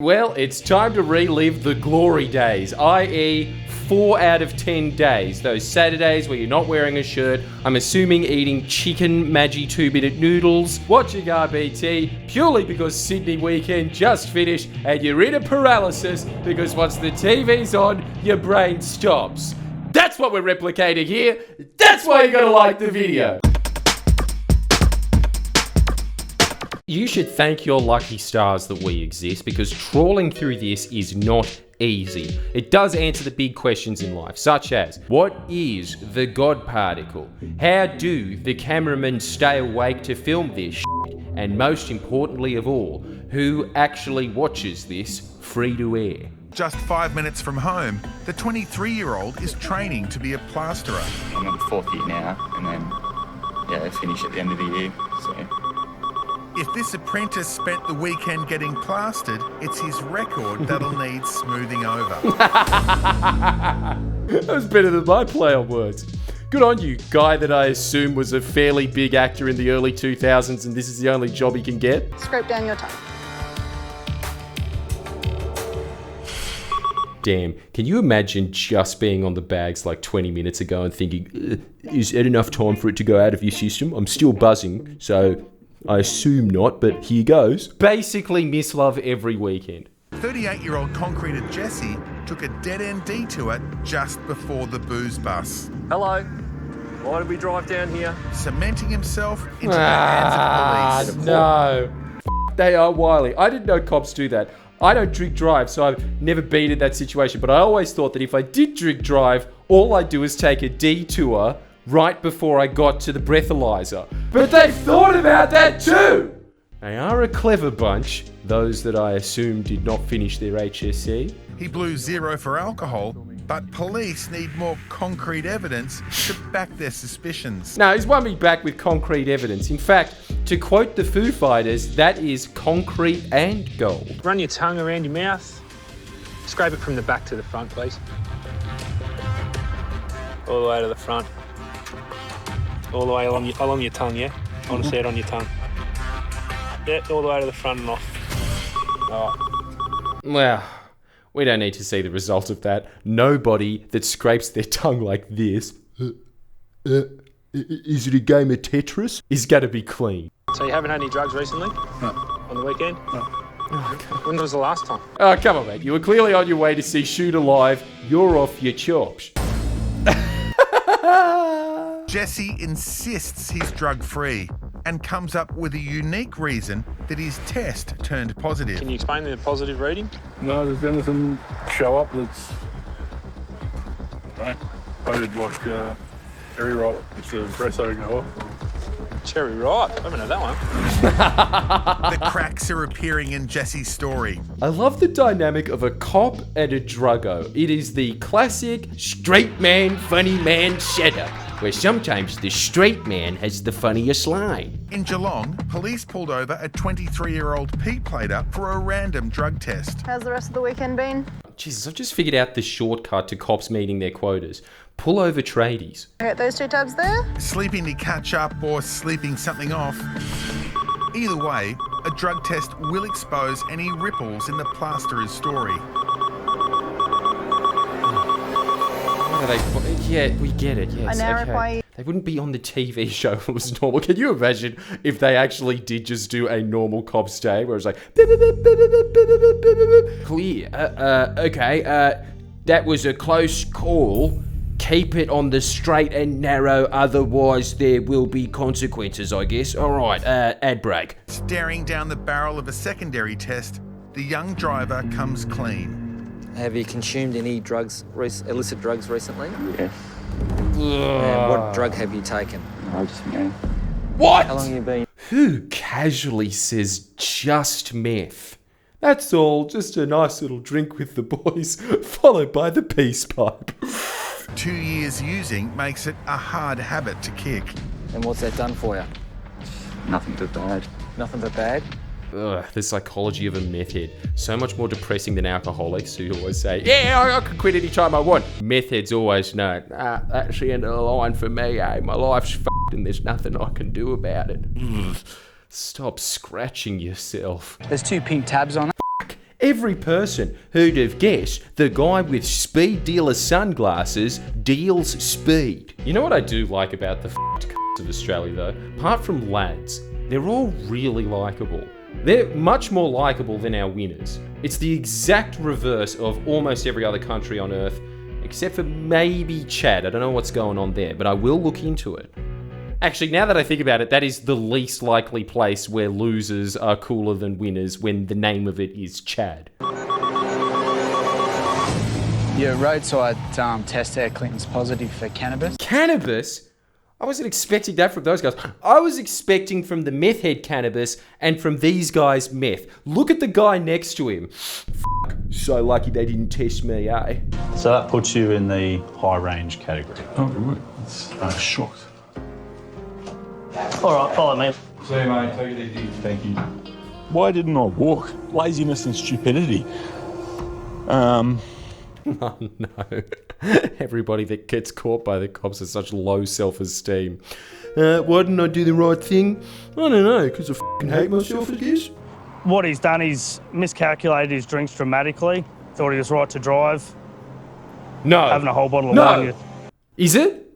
Well, it's time to relive the glory days, i.e. 4 out of 10 days. Those Saturdays where you're not wearing a shirt, I'm assuming eating chicken Maggi 2-minute noodles, watching RBT, purely because Sydney weekend just finished and you're in a paralysis because once the TV's on, your brain stops. That's what we're replicating here. That's why you're gonna like the video. You should thank your lucky stars that we exist because trawling through this is not easy. It does answer the big questions in life, such as, what is the God particle? How do the cameramen stay awake to film this shit? And most importantly of all, who actually watches this free to air? Just 5 minutes from home, the 23-year-old is training to be a plasterer. I'm in the 4th year now, and then, I finish at the end of the year, so... If this apprentice spent the weekend getting plastered, it's his record that'll need smoothing over. That was better than my play on words. Good on you, guy that I assume was a fairly big actor in the early 2000s and this is the only job he can get. Scrape down your tongue. Damn, can you imagine just being on the bags like 20 minutes ago and thinking, is it enough time for it to go out of your system? I'm still buzzing, so... I assume not, but here goes. Basically, miss love every weekend. 38-year-old concreter Jesse took a dead-end detour just before the booze bus. Hello. Why did we drive down here? Cementing himself into the hands of police. No. They are wily. I didn't know cops do that. I don't drink drive, so I've never been in that situation, but I always thought that if I did drink drive, all I'd do is take a detour right before I got to the breathalyzer. But they've thought about that too! They are a clever bunch, those that I assume did not finish their HSC. He blew 0 for alcohol, but police need more concrete evidence to back their suspicions. No, he's won me back with concrete evidence. In fact, to quote the Foo Fighters, that is concrete and gold. Run your tongue around your mouth. Scrape it from the back to the front, please. All the way to the front. All the way along your tongue, yeah? I want to see it on your tongue. Yeah, all the way to the front and off. Oh. Well, we don't need to see the result of that. Nobody that scrapes their tongue like this, is it a game of Tetris? Is going to be clean. So you haven't had any drugs recently? No. On the weekend? No. When was the last time? Oh, come on, mate. You were clearly on your way to see Shoot Alive. You're off your chops. Jesse insists he's drug-free and comes up with a unique reason that his test turned positive. Can you explain the positive reading? No, there's anything show up that's voted like cherry ripe. It's the espresso go off. Cherry ripe. I haven't had that one. The cracks are appearing in Jesse's story. I love the dynamic of a cop and a druggo. It is the classic straight man, funny man setup, where sometimes the straight man has the funniest line. In Geelong, police pulled over a 23-year-old P-plater for a random drug test. How's the rest of the weekend been? Jesus, I've just figured out the shortcut to cops meeting their quotas. Pull over tradies. Got those 2 tabs there? Sleeping to catch up or sleeping something off. Either way, a drug test will expose any ripples in the plasterer's story. Yeah, we get it, yes. I now require you. They wouldn't be on the TV show if it was normal. Can you imagine if they actually did just do a normal cop's day where it's like... Clear. Okay, that was a close call. Keep it on the straight and narrow, otherwise there will be consequences, I guess. All right, ad break. Staring down the barrel of a secondary test, the young driver comes clean. Have you consumed any drugs, illicit drugs recently? Yes. And what drug have you taken? I just know. What? How long have you been? Who casually says just meth? That's all, just a nice little drink with the boys, followed by the peace pipe. 2 years using makes it a hard habit to kick. And what's that done for you? Nothing too bad. Nothing but bad? Ugh, the psychology of a meth head. So much more depressing than alcoholics who always say, yeah, I can quit anytime I want. Meth heads always know, that's the end of the line for me, eh? My life's f***ed and there's nothing I can do about it. Stop scratching yourself. There's 2 pink tabs on it. Every person who'd have guessed the guy with speed dealer sunglasses deals speed. You know what I do like about the of Australia though? Apart from lads, they're all really likeable. They're much more likeable than our winners. It's the exact reverse of almost every other country on earth, except for maybe Chad. I don't know what's going on there, but I will look into it. Actually, now that I think about it, that is the least likely place where losers are cooler than winners when the name of it is Chad. Your roadside test there, Clinton's positive for cannabis. Cannabis? I wasn't expecting that from those guys. I was expecting from the meth head cannabis and from these guys meth. Look at the guy next to him. So lucky they didn't test me, eh? So that puts you in the high range category. Oh, good. I'm shocked. All right, follow me. See you, mate. Take it easy. Thank you. Why didn't I walk? Laziness and stupidity. Oh no. Everybody that gets caught by the cops has such low self-esteem. Why didn't I do the right thing? I don't know, because I fucking hate myself, I guess. What he's done is miscalculated his drinks dramatically. Thought he was right to drive. No. Having a whole bottle of wine. Is it?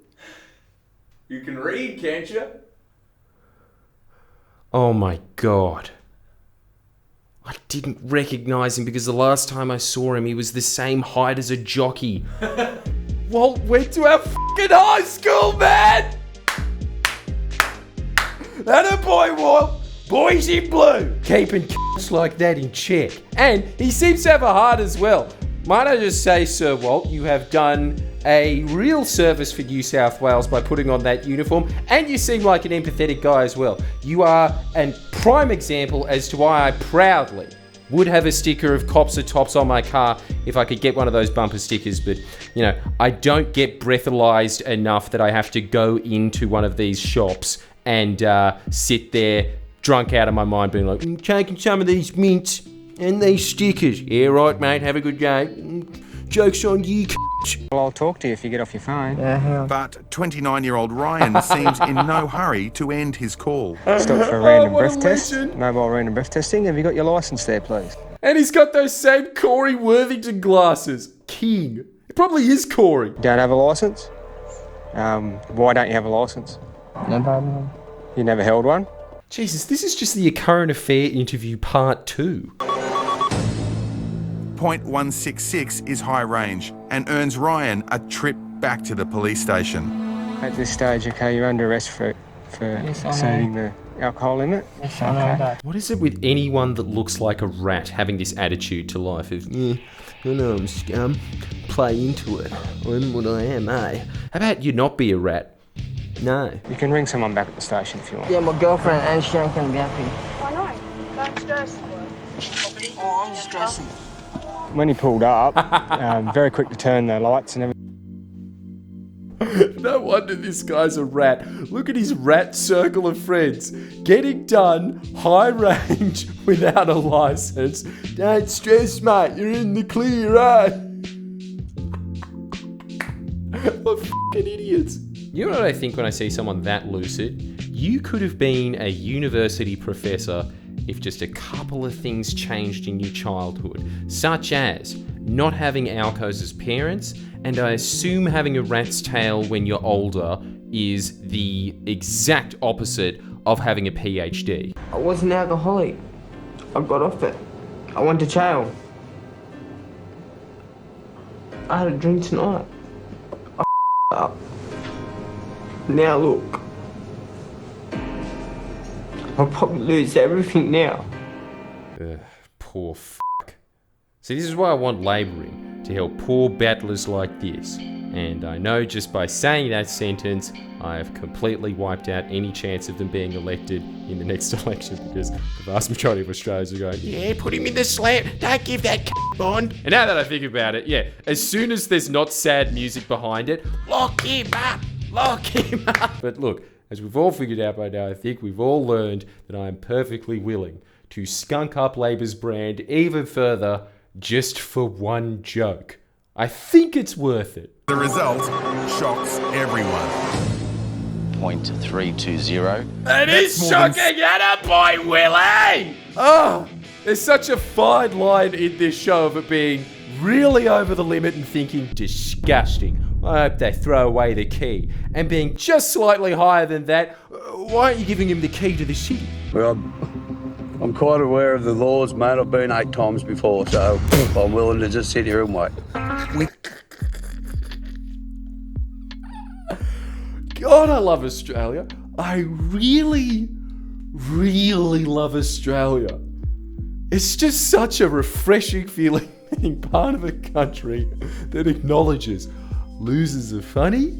You can read, can't you? Oh my god. I didn't recognise him because the last time I saw him, he was the same height as a jockey. Walt went to our fucking high school, man! That a boy, Walt! Boys in blue! Keeping c***s like that in check. And he seems to have a heart as well. Might I just say, Sir Walt, you have done a real service for New South Wales by putting on that uniform, and you seem like an empathetic guy as well. You are a prime example as to why I proudly would have a sticker of Cops Are Tops on my car if I could get one of those bumper stickers, but, you know, I don't get breathalyzed enough that I have to go into one of these shops and sit there drunk out of my mind being like, taking some of these mints and these stickers. Yeah, right, mate, have a good day. Joke's on you, Well, I'll talk to you if you get off your phone. But 29-year-old Ryan seems in no hurry to end his call. Stop for a random breath test. Mobile random breath testing. Have you got your licence there, please? And he's got those same Corey Worthington glasses. King. It probably is Corey. Don't have a licence? Why don't you have a licence? No. You never held one? Jesus, this is just the current affair interview part 2. .166 is high range and earns Ryan a trip back to the police station. At this stage, okay, you're under arrest for exceeding the alcohol limit. Okay. What is it with anyone that looks like a rat having this attitude to life of, I know I'm scum, play into it, I'm what I am, eh? How about you not be a rat? No. You can ring someone back at the station if you want. Yeah, my girlfriend and she ain't gonna be happy. Why not? Don't stress. Oh, I'm stressing. When he pulled up, very quick to turn the lights and everything. No wonder this guy's a rat. Look at his rat circle of friends. Getting done, high range, without a license. Don't stress, mate, you're in the clear, eh? What fucking idiots. You know what I think when I see someone that lucid? You could have been a university professor if just a couple of things changed in your childhood, such as not having Alcos as parents, and I assume having a rat's tail when you're older is the exact opposite of having a PhD. I was an alcoholic. I got off it. I went to jail. I had a drink tonight. I up. Now look. I'll probably lose everything now. Ugh, poor fuck. See, this is why I want labouring, to help poor battlers like this. And I know just by saying that sentence, I have completely wiped out any chance of them being elected in the next election, because the vast majority of Australians are going, yeah, put him in the slam, don't give that bond. And now that I think about it, yeah, as soon as there's not sad music behind it, lock him up, lock him up. But look, as we've all figured out by now, I think we've all learned that I am perfectly willing to skunk up Labor's brand even further just for one joke. I think it's worth it. The result shocks everyone. .320. It is more than- shocking, atta boy, Willie! Oh, There's such a fine line in this show of it being really over the limit and thinking disgusting. I hope they throw away the key. And being just slightly higher than that, why aren't you giving him the key to the city? Well, I'm quite aware of the laws, mate. I've been 8 times before, so I'm willing to just sit here and wait. God, I love Australia. I really, really love Australia. It's just such a refreshing feeling being part of a country that acknowledges losers are funny,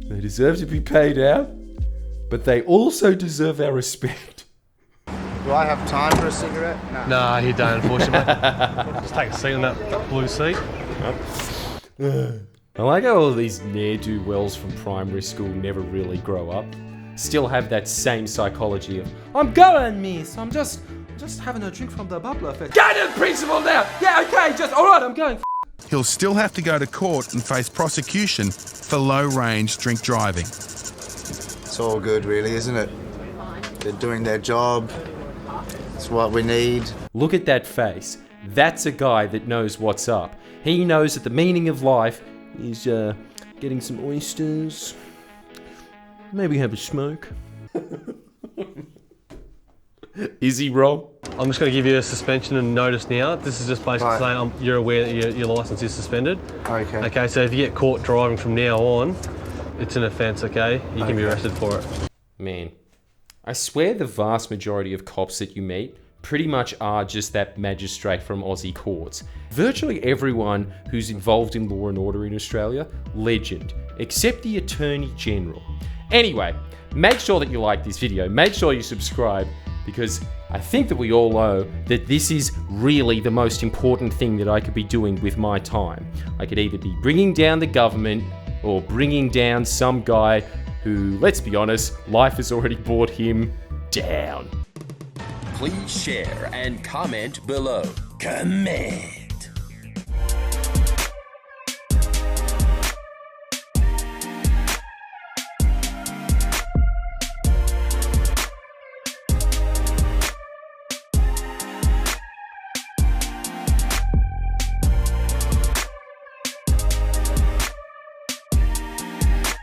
they deserve to be paid out, but they also deserve our respect. Do I have time for a cigarette? No. Nah, you don't, unfortunately. Just take a seat on that blue seat. I like how all of these ne'er-do-wells from primary school never really grow up. Still have that same psychology of, I'm going, miss, I'm just having a drink from the bubbler first. Go to the principal now! Yeah, okay, alright, I'm going. He'll still have to go to court and face prosecution for low-range drink driving. It's all good, really, isn't it? They're doing their job. It's what we need. Look at that face. That's a guy that knows what's up. He knows that the meaning of life is getting some oysters. Maybe have a smoke. Is he wrong? I'm just going to give you a suspension and notice now. This is just basically saying you're aware that your licence is suspended. Okay. Okay, so if you get caught driving from now on, it's an offence, okay? You can be arrested for it. Man, I swear the vast majority of cops that you meet pretty much are just that magistrate from Aussie courts. Virtually everyone who's involved in law and order in Australia, legend, except the Attorney General. Anyway, make sure that you like this video, make sure you subscribe, because I think that we all know that this is really the most important thing that I could be doing with my time. I could either be bringing down the government or bringing down some guy who, let's be honest, life has already brought him down. Please share and comment below. Comment.